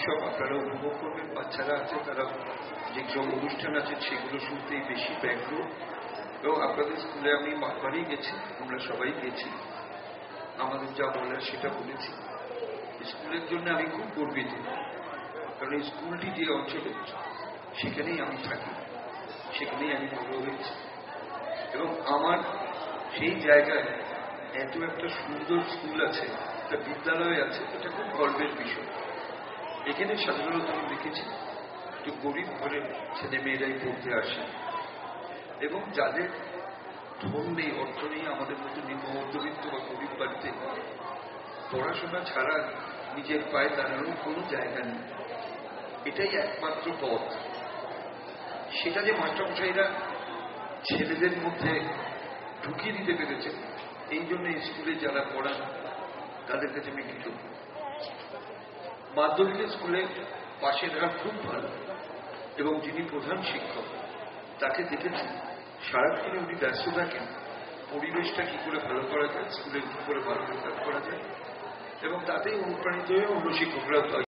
উৎসব আপনারা উপভোগ করবেন। বাচ্চারা আছে, তারা যে সব অনুষ্ঠান আছে সেগুলো শুনতেই বেশি ব্যগ্র। এবং আপনাদের স্কুলে আমি বারবারই গেছি, আমরা সবাই গেছি, আমাদের যা বলার সেটা বলেছি। স্কুলের জন্য আমি খুব গর্বিত, কারণ এই স্কুলটি যে অঞ্চলে সেখানেই আমি থাকি, সেখানেই আমি বড় হয়েছি। এবং আমার সেই জায়গায় এত একটা সুন্দর স্কুল আছে, একটা বিদ্যালয় আছে, এটা খুব গর্বের বিষয়। এখানে সাধারণত আমি দেখেছি যে গরিব ঘরের ছেলে মেয়েরাই পড়তে আসে, এবং যাদের ধন নেই, অর্থ নেই, আমাদের মতো নিম্ন মধ্যবিত্ত বা গরিব বাড়িতে পড়াশোনা ছাড়া নিজের পায়ে দাঁড়ানোর কোনো জায়গা নেই। এটাই একমাত্র পথ। সেটা যে মাস্টারমশাইরা ছেলেদের মধ্যে ঢুকিয়ে দিতে পেরেছে, এই জন্য স্কুলে যারা পড়ান তাদের কাছে আমি কৃতজ্ঞ। মাধ্যমিক স্কুলে পাশের হার খুব ভালো, এবং যিনি প্রধান শিক্ষক তাকে দেখেছি সারাক্ষণে উনি ব্যস্ত থাকেন পরিবেশটা কি করে ভালো করা যায়, স্কুলে কি করে ভালো কাজ করা যায়, এবং তাতেই অনুপ্রাণিত হয়ে অন্য শিক্ষকরা